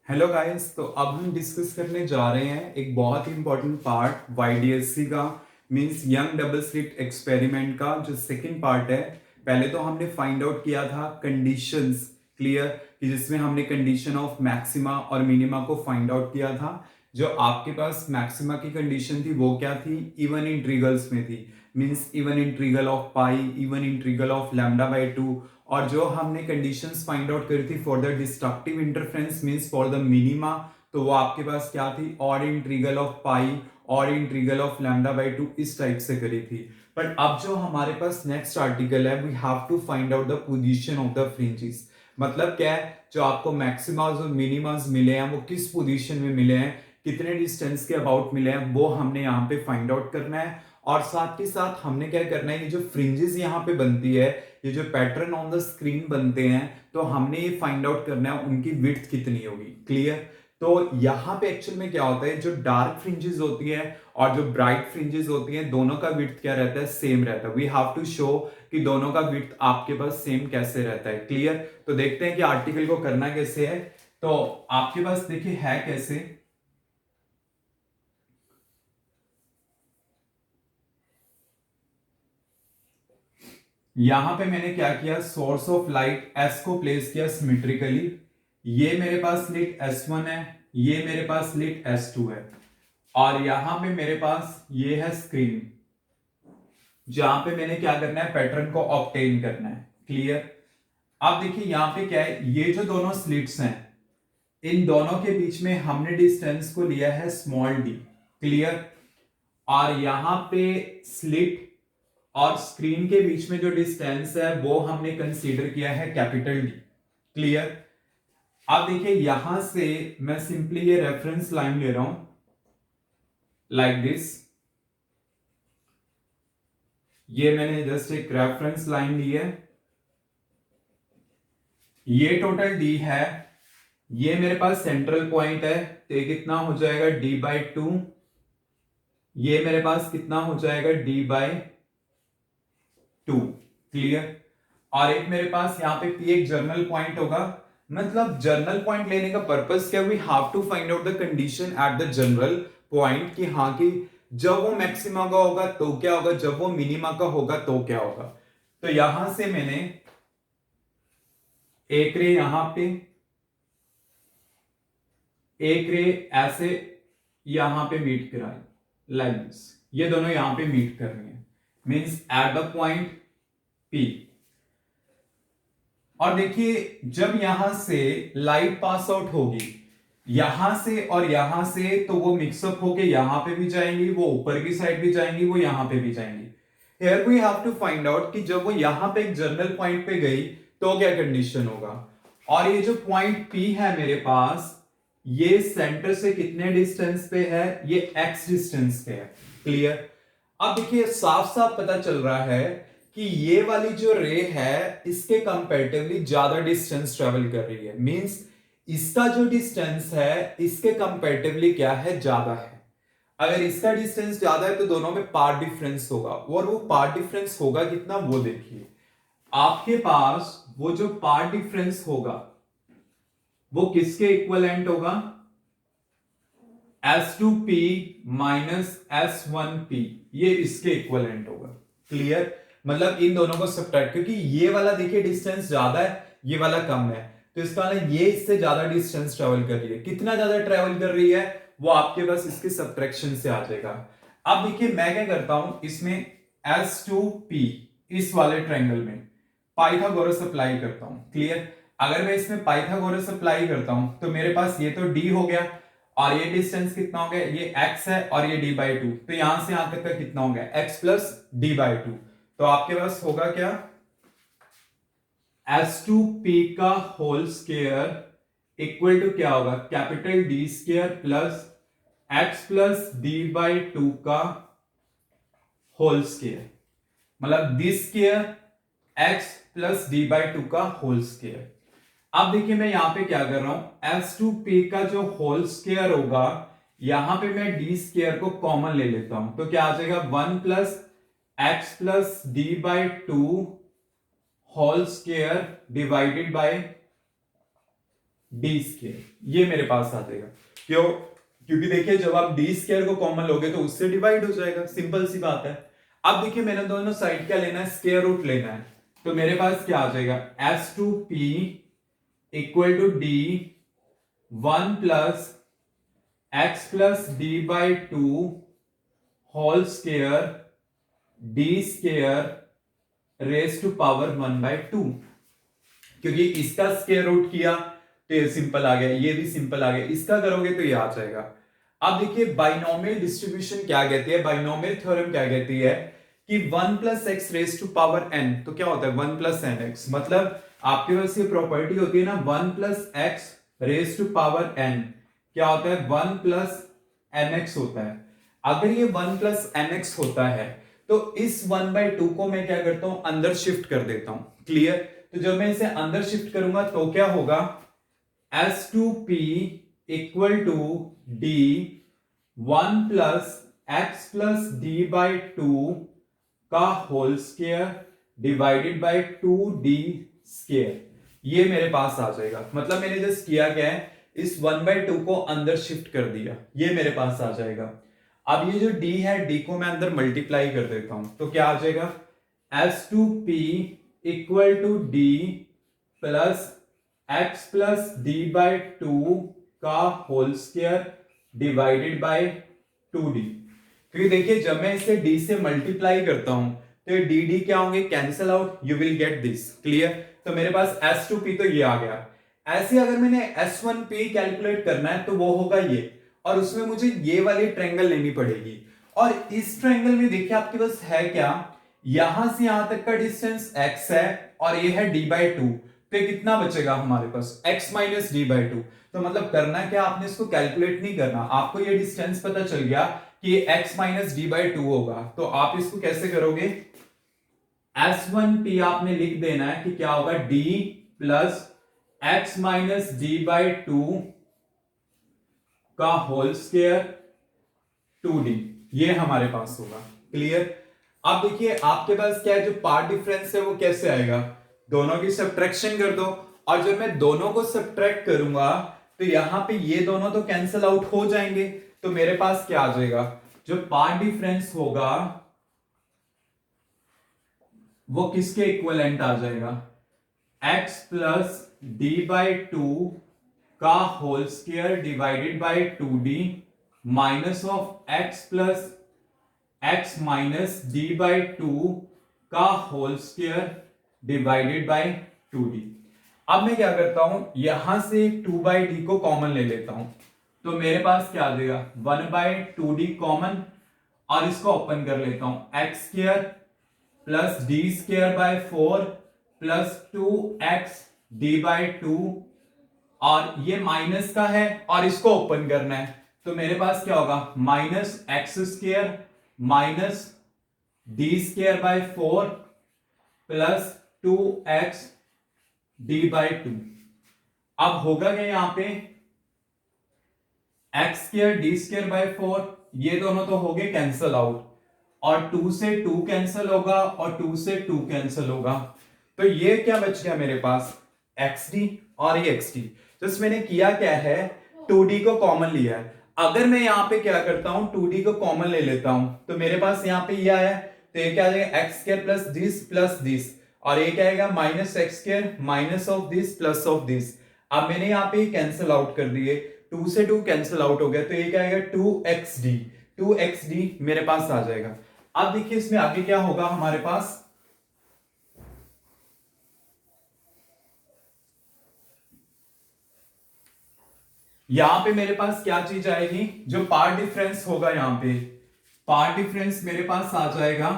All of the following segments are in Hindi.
Hello guys. तो अब हम डिस्कस करने जा रहे हैं एक बहुत ही इंपॉर्टेंट पार्ट वाईडीएससी का, means young double slit experiment का जो सेकंड पार्ट है। पहले तो हमने फाइंड आउट किया था कंडीशंस, क्लियर, कि जिसमें हमने कंडीशन ऑफ मैक्सिमा और मिनिमा को फाइंड आउट किया था। जो आपके पास मैक्सिमा की कंडीशन थी वो क्या थी? इवन इंटीग्रल्स में थी, means even integral of pi, even integral of lambda by 2। और जो हमने कंडीशंस फाइंड आउट करी थी for the destructive interference means for the minima, तो वो आपके पास क्या थी? और इंटीग्रल ऑफ पाई और इंटीग्रल ऑफ लैम्डा बाय 2 इस टाइप से करी थी। बट अब जो हमारे पास नेक्स्ट आर्टिकल है, we have to find out the position of the fringes. मतलब क्या है, जो आपको मैक्सिमास और मिनिमास मिले हैं वो किस पोजीशन में मिले हैं, कितने डिस्टेंस के अबाउट मिले हैं, वो हमने यहाँ पे फाइंड आउट करना है। और साथ ही साथ हमने क्या करना है, ये जो फ्रिंजेस यहाँ पे बनती है, ये जो पैटर्न ऑन द स्क्रीन बनते हैं, तो हमने ये फाइंड आउट करना है उनकी विड्थ कितनी होगी। क्लियर? तो यहाँ पे एक्चुअल में क्या होता है, जो डार्क फ्रिंजेस होती है और जो ब्राइट फ्रिंजेस होती हैं, दोनों का विड्थ क्या रहता है? सेम रहता है। वी हैव टू शो कि दोनों का विड्थ आपके पास सेम कैसे रहता है। क्लियर? तो देखते हैं कि आर्टिकल को करना कैसे है। तो आपके पास देखिए है कैसे, यहां पे मैंने क्या किया, सोर्स ऑफ लाइट एस को प्लेस किया सिमेट्रिकली। ये मेरे पास स्लिट S1 है, ये मेरे पास स्लिट S2 है, और यहां पे मेरे पास ये है स्क्रीन, जहां पे मैंने क्या करना है, पैटर्न को ऑब्टेन करना है। क्लियर? अब देखिए यहां पे क्या है, ये जो दोनों स्लिट्स हैं, इन दोनों के बीच में हमने डिस्टेंस को लिया है स्मॉल डी। क्लियर? और यहां पे स्लिट और स्क्रीन के बीच में जो डिस्टेंस है वो हमने कंसीडर किया है कैपिटल डी। क्लियर? अब देखिए यहां से मैं सिंपली ये रेफरेंस लाइन ले रहा हूं लाइक दिस। ये मैंने जस्ट एक रेफरेंस लाइन ली है, ये टोटल डी है, ये मेरे पास सेंट्रल पॉइंट है, तो ये कितना हो जाएगा? d/2। ये मेरे पास कितना हो जाएगा? d/2। क्लियर? और एक मेरे पास यहाँ पे P एक जर्नल पॉइंट होगा। मतलब जर्नल पॉइंट लेने का पर्पस क्या? We have to find out the condition at the general point, कि हाँ कि जब वो मैक्सिमा का होगा तो क्या होगा, जब वो मिनिमा का होगा तो क्या होगा। तो यहां से मैंने एक रे यहां पे, एक रे ऐसे यहां पे मीट कराई लाइक दिस, ये दोनों यहां पे मीट कर रही है, means at the point P। और देखिए जब यहां से लाइट पास आउट होगी, यहां से और यहां से, तो वो मिक्सअप होके यहां पे भी जाएंगी, वो ऊपर की साइड भी जाएंगी, वो यहां पे भी जाएंगी। Here we have to find out कि जब वो यहां पे एक जनरल पॉइंट पे गई तो क्या कंडीशन होगा। और ये जो पॉइंट P है मेरे पास, ये सेंटर से कितने डिस्टेंस पे है? ये x डिस्टेंस पे है। क्लियर? अब देखिए साफ साफ पता चल रहा है कि ये वाली जो रे है इसके कंपैरेटिवली ज्यादा डिस्टेंस ट्रेवल कर रही है, मींस इसका जो डिस्टेंस है इसके कंपैरेटिवली क्या है? ज्यादा है। अगर इसका डिस्टेंस ज्यादा है तो दोनों में पार्ट डिफरेंस होगा, और वो पार्ट डिफरेंस होगा कितना वो देखिए। आपके पास वो जो पार्ट डिफरेंस होगा वो किसके इक्विवेलेंट होगा? S2P माइनस S1P, ये इसके इक्विवेलेंट होगा। क्लियर? मतलब इन दोनों को सब्ट्रैक्ट, क्योंकि ये वाला देखिए डिस्टेंस ज्यादा है, ये वाला कम है, तो इसका मतलब ये इससे ज्यादा डिस्टेंस ट्रेवल कर रही है। कितना ज्यादा ट्रेवल कर रही है वो आपके पास इसके सब्ट्रैक्शन से आ जाएगा। अब देखिए मैं क्या करता हूं, इसमें S2P इस वाले ट्रायंगल में पाइथागोरस अप्लाई करता हूं। क्लियर? अगर मैं इसमें पाइथागोरस अप्लाई करता हूं तो मेरे पास ये तो d हो गया, और ये डिस्टेंस कितना हो गया? ये x है, और ये d/2, तो यहां से यहां तक का कितना हो गया? x plus d/2। तो आपके पास होगा क्या? S2P का होल स्क्वायर इक्वल टू क्या होगा? Capital D square plus x plus d/2 का होल स्क्वायर, मतलब d square x plus d/2 का होल स्क्वायर। अब देखिए मैं यहां पे क्या कर रहा हूं, S2P का जो होल स्क्वायर होगा, यहां पे मैं d स्क्वायर को कॉमन ले लेता हूं, तो क्या आ जाएगा? 1 plus x plus d/2 whole square divided by D square, ये मेरे पास आ जाएगा। क्यों? क्योंकि देखिए जब आप डी स्केयर को कॉमन लोगे तो उससे डिवाइड हो जाएगा, सिंपल सी बात है। अब देखिए मैंने दोनों साइड क्या लेना है, स्केयर रूट लेना है। तो मेरे पास क्या आ जाएगा, S2P equal to D 1 plus x plus D by two whole square D square raise to power 1/2। क्योंकि इसका स्क्वायर रूट किया तो ये सिंपल आ गया, ये भी सिंपल आ गया, इसका करोगे तो ये आ जाएगा। अब देखिए बाइनोमियल डिस्ट्रीब्यूशन क्या कहती है, बाइनोमियल थ्योरम क्या कहती है कि 1 plus x raise to power n, तो क्या होता है 1 प्लस एन एक्स, मतलब आपके पास ये प्रॉपर्टी होती है ना 1 plus x raise to power n, क्या होता है 1 प्लस एन एक्स होता है। अगर ये 1 प्लस एन एक्स होता है तो इस 1/2 को मैं क्या करता हूं, अंदर शिफ्ट कर देता हूं। क्लियर? तो जब मैं इसे अंदर शिफ्ट करूंगा तो क्या होगा, S2P equal to D 1 plus x plus D by two का whole square divided by 2D square, ये मेरे पास आ जाएगा। मतलब मैंने जस्ट किया क्या है, इस 1/2 को अंदर शिफ्ट कर दिया, ये मेरे पास आ जाएगा। अब ये जो d है, d को मैं अंदर मल्टीप्लाई कर देता हूं तो क्या आ जाएगा, S2P equal to D plus x plus D by two का whole square divided by 2D। क्योंकि देखिए जब मैं इसे d से मल्टीप्लाई करता हूं तो ये dd क्या होंगे, cancel out, you will get this. Clear? तो मेरे पास S2P तो ये आ गया। ऐसे अगर मैंने S1P कैलकुलेट करना है तो वो होगा ये, और उसमें मुझे ये वाली ट्रायंगल लेनी पड़ेगी। और इस ट्रायंगल में देखिए आपके पास है क्या, यहां से यहां तक का डिस्टेंस x है और ये है d/2, तो कितना बचेगा हमारे पास, x माइनस d/2। तो मतलब करना क्या, आपने इसको कैलकुलेट नहीं करना, आपको ये डिस्टेंस पता चल गया कि x माइनस d/2 होगा। तो आप इसको कैसे करोगे, S1P आपने लिख देना है कि क्या होगा, d plus x minus d/2 का होल स्क्वायर 2D, ये हमारे पास होगा। क्लियर? अब देखिए आपके पास क्या है, जो पार्ट डिफरेंस है वो कैसे आएगा, दोनों की सब्ट्रैक्शन कर दो, और जब मैं दोनों को सब्ट्रैक्ट करूंगा तो यहां पे ये दोनों तो कैंसिल आउट हो जाएंगे, तो मेरे पास क्या आ जाएगा, जो पार्ट डिफरेंस होगा वो किसके इक्विवेलेंट आ जाएगा, x प्लस d/2 का whole square divided by 2D minus of x plus x minus d/2 का whole square divided by 2D। अब मैं क्या करता हूं, यहां से 2/d को कॉमन ले लेता हूं, तो मेरे पास क्या आ जाएगा 1/2D कॉमन, और इसको ओपन कर लेता हूं, x square plus d square by 4 plus 2x d/2, और ये माइनस का है और इसको ओपन करना है, तो मेरे पास क्या होगा, minus x square minus D square by 4 plus 2x d/2। अब होगा क्या यहां पे, x square D square by 4, ये दोनों तो हो गए कैंसल आउट, और 2 से 2 कैंसिल होगा और 2 से 2 कैंसिल होगा, तो ये क्या बच गया मेरे पास, xd और ये xd। जस्ट मैंने किया क्या है, 2d को कॉमन लिया है। अगर मैं यहां पे क्या करता हूं, 2d को कॉमन ले लेता हूं तो मेरे पास यहां पे ये आया, तो ये क्या आ जाएगा, एक्स स्क्वायर प्लस दिस, और ये क्या आएगा, minus x square minus of this plus of this. अब मैंने यहाँ पे कैंसिल आउट कर दिए, 2 से 2 कैंसिल आउट हो गया, तो ये क्या आएगा 2xd मेरे पास आ जाएगा। अब देखिए इसमें आगे क्या होगा हमारे पास, यहां पे मेरे पास क्या चीज आएगी, जो पार्ट डिफरेंस होगा, यहां पे पार्ट डिफरेंस मेरे पास आ जाएगा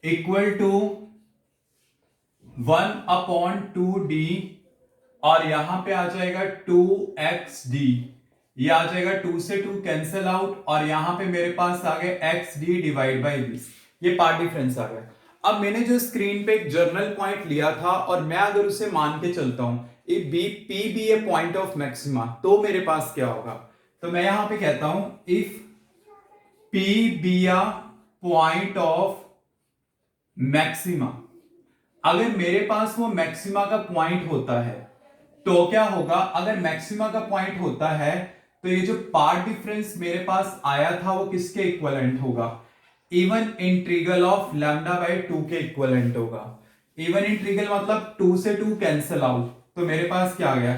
इक्वल टू 1/2D, और यहां पे आ जाएगा 2xd, ये आ जाएगा 2 से 2 कैंसिल आउट, और यहां पे मेरे पास आ गया xd डिवाइड बाई दिस, ये पार्ट डिफरेंस आ गया। अब मैंने जो स्क्रीन पे एक जर्नल पॉइंट लिया था, और मैं अगर उसे मान के चलता हूं if P be a point of maxima, तो मेरे पास क्या होगा, तो मैं यहां पे कहता हूं if P be a point of maxima, अगर मेरे पास वो मैक्सिमा का पॉइंट होता है तो क्या होगा, अगर मैक्सिमा का पॉइंट होता है तो ये जो पार्ट डिफरेंस मेरे पास आया था वो किसके इक्विवेलेंट होगा, even integral of lambda by 2 के इक्विवेलेंट होगा। इवन इंटीग्रल मतलब 2 से 2 कैंसिल आउट, तो मेरे पास क्या आ गया,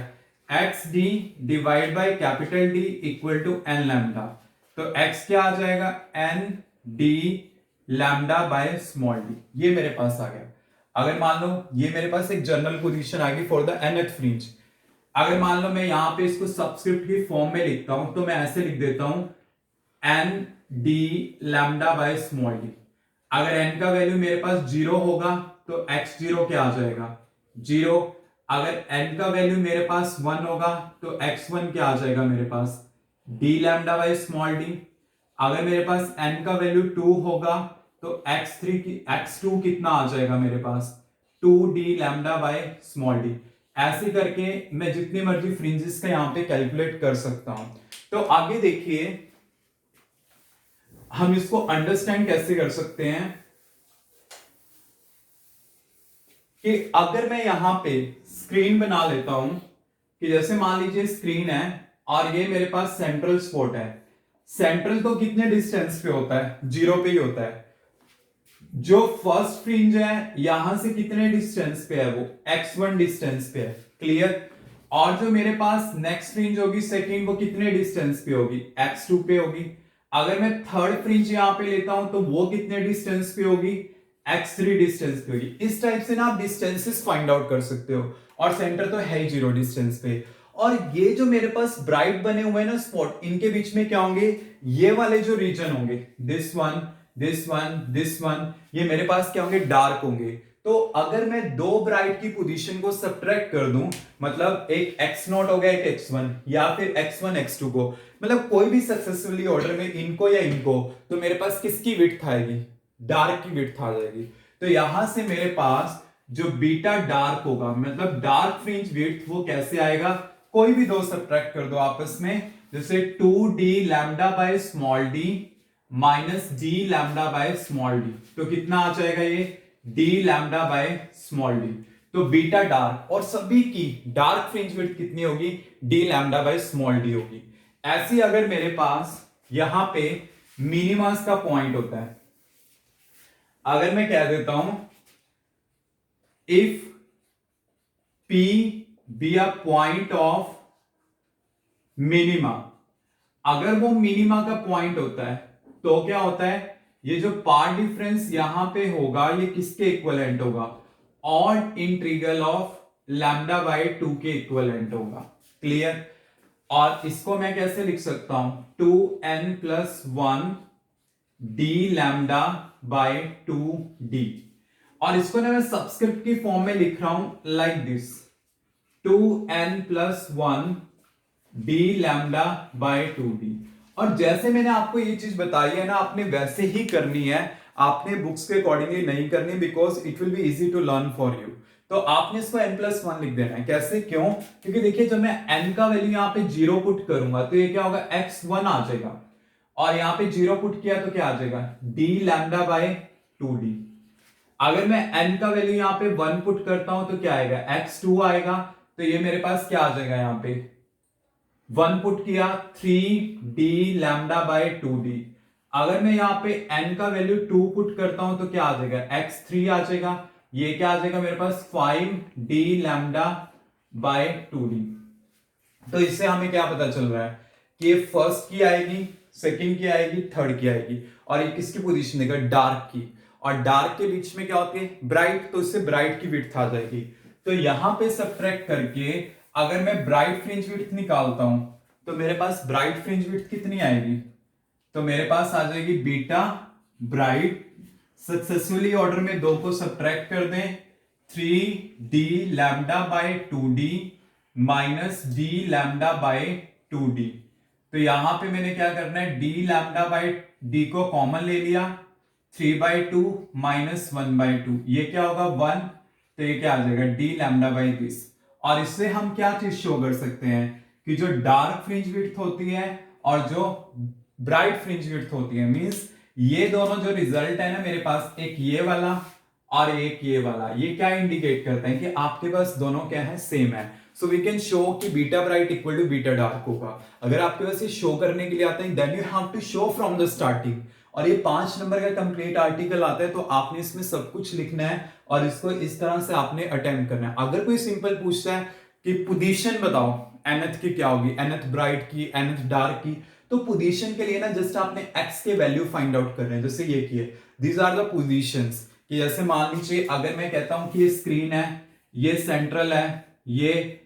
x D divide by capital D equal to n lambda. तो एक्स क्या आ जाएगा, n D lambda by small D, ये मेरे पास आ गया। अगर मान लो ये मेरे पास एक जनरल पोजीशन आ गई फॉर द nth फ्रिंज। अगर मान लो मैं यहां पे इसको सबस्क्रिप्ट की फॉर्म में लिखता हूं तो मैं ऐसे लिख देता हूं n D lambda by small D. अगर n का वैल्यू मेरे पास 0 होगा तो x जीरो क्या आ जाएगा, 0। अगर n का वैल्यू मेरे पास 1 होगा तो x1 क्या आ जाएगा मेरे पास, d lambda by small D. अगर मेरे पास n का वैल्यू 2 होगा तो x2 कितना आ जाएगा मेरे पास, 2d lambda by small D. ऐसे करके मैं जितनी मर्जी फ्रिंजेस का यहां पे कैलकुलेट कर सकता हूं। तो आगे देखिए हम इसको अंडरस्टैंड कैसे कर सकते हैं कि अगर मैं यहां पे स्क्रीन बना लेता हूं कि जैसे मान लीजिए स्क्रीन है और ये मेरे पास सेंट्रल स्पॉट है। सेंट्रल तो कितने डिस्टेंस पे होता है, 0 पे ही होता है। जो फर्स्ट फ्रिंज है यहां से कितने डिस्टेंस पे है, वो x1 डिस्टेंस पे है, क्लियर। और जो मेरे पास नेक्स्ट फ्रिंज होगी सेकंड, वो कितने डिस्टेंस पे होगी, x2 पे होगी। अगर मैं थर्ड फ्रिंज यहां पे लेता हूं तो वो कितने डिस्टेंस पे होगी, x3 डिस्टेंस पे होगी। इस टाइप से ना आप डिस्टेंसेस फाइंड आउट कर सकते हो, और सेंटर तो है ही 0 डिस्टेंस पे। और ये जो मेरे पास ब्राइट बने हुए हैं ना स्पॉट, इनके बीच में क्या होंगे, ये वाले जो रीजन होंगे, this one this one this one, ये मेरे पास क्या होंगे, डार्क होंगे। तो अगर मैं दो ब्राइट की पोजीशन को सब्ट्रैक्ट कर दूं, मतलब एक x0 हो गया एक x1, या फिर x1 x2 को, मतलब कोई भी सक्सेसिवली ऑर्डर में इनको या इनको, तो मेरे पास किसकी विड्थ आएगी, डार्क की विड्थ आ जाएगी। तो यहां से मेरे पास जो बीटा डार्क होगा, मतलब डार्क फ्रिंज विड्थ, वो कैसे आएगा, कोई भी दो सब्ट्रैक्ट कर दो आपस में, जैसे 2d lambda by small D minus D lambda by small D, तो कितना आ जाएगा ये, D lambda by small D. तो बीटा डार्क और सभी की डार्क फ्रिंज विड्थ कितनी होगी, D lambda by small D होगी। ऐसी अगर मेरे पास यहां पे मिनिमस का पॉइंट होता है, अगर मैं कह देता हूं if P be a point of minima, अगर वो मिनिमा का पॉइंट होता है तो क्या होता है, ये जो पार्ट डिफरेंस यहां पे होगा ये किसके इक्विवेलेंट होगा, odd integral of lambda by 2 के इक्विवेलेंट होगा, क्लियर। और इसको मैं कैसे लिख सकता हूं, 2n+1 d lambda by 2d, और इसको ना मैं सबस्क्रिप्ट की फॉर्म में लिख रहा हूं like this, 2n+1 d lambda by 2d। और जैसे मैंने आपको ये चीज बताई है ना, आपने वैसे ही करनी है, आपने बुक्स के अकॉर्डिंगली नहीं करनी, because it will be easy to learn for you. तो आपने इसको n+1 लिख देना है, कैसे, क्यों, क्योंकि देखिए जब मैं n का वैल्यू यहाँ पे 0 पुट करूंगा तो ये क्या होगा, x1 आ जाएगा, और यहाँ पे 0 पुट किया तो क्या आ जाएगा, d लैम्डा बाय 2d। अगर मैं n का वैल्यू यहाँ पे 1 पुट करता हूं तो क्या आएगा, x2 आएगा, तो ये मेरे पास क्या आ जाएगा, यहाँ पे 1 पुट किया 3d लैम्डा बाय 2d। अगर मैं यहाँ पे n का वैल्यू 2 पुट करता हूं तो क्या आ जाएगा, x3 आ जाएगा, ये क्या आ जाएगा मेरे पास 5d लैम्डा बाय 2d। तो इससे हमें क्या पता चल रहा है कि ये फर्स्ट की आएगी, सेकंड की आएगी, थर्ड की आएगी, और ये किसकी पोजीशन देगा, डार्क की। और डार्क के बीच में क्या होती है, ब्राइट, तो इससे ब्राइट की विड्थ आ जाएगी। तो यहां पे सब्ट्रैक्ट करके अगर मैं ब्राइट फ्रिंज विड्थ निकालता हूं तो मेरे पास ब्राइट फ्रिंज विड्थ कितनी आएगी, तो मेरे पास आ जाएगी बीटा ब्राइट, सक्सेसफुली ऑर्डर में दो को सब्ट्रैक्ट कर दें, 3d lambda by 2d minus d lambda by 2d। तो यहां पे मैंने क्या करना है, d लैम्डा बाय d को कॉमन ले लिया, 3/2 माइनस 1/2, ये क्या होगा 1, तो ये क्या आ जाएगा, d लैम्डा बाय दिस। और इससे हम क्या चीज शो कर सकते हैं कि जो डार्क फ्रिंज विड्थ होती है और जो ब्राइट फ्रिंज विड्थ होती है, मींस ये दोनों जो रिजल्ट है ना मेरे पास, एक ये वाला और एक ये वाला, ये क्या इंडिकेट करते हैं कि आपके पास दोनों क्या है, सेम है। सो वी कैन शो कि beta bright equal to beta dark होगा। अगर आपके पास ये शो करने के लिए आता है, then you have to show from the starting. और ये 5 नंबर का कंप्लीट आर्टिकल आता है, तो आपने इसमें सब कुछ लिखना है और इसको इस तरह से आपने अटेम्प्ट करना है। अगर कोई सिंपल पूछता है कि पोजीशन बताओ nth की क्या होगी, nth ब्राइट की, nth डार्क की, तो पोजीशन के लिए ना जस्ट आपने x के वैल्यू फाइंड आउट करने हैं, जैसे ये किए। दीज आर द पोजीशंस, कि जैसे मान लीजिए अगर मैं कहता हूं कि ये स्क्रीन है, ये सेंट्रल है, ये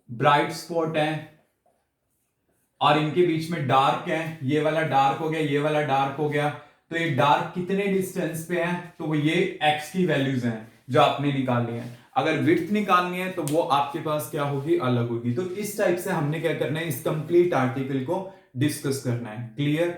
ब्राइट स्पॉट है और इनके बीच में डार्क है, ये वाला डार्क हो गया, ये वाला डार्क हो गया। तो ये डार्क कितने डिस्टेंस पे है, तो वो ये x की वैल्यूज हैं जो आपने निकालनी है। अगर विड्थ निकालनी है तो वो आपके पास क्या होगी, अलग होगी। तो इस टाइप से हमने क्या करना है, इस कंप्लीट आर्टिकल को डिस्कस करना है। क्लियर?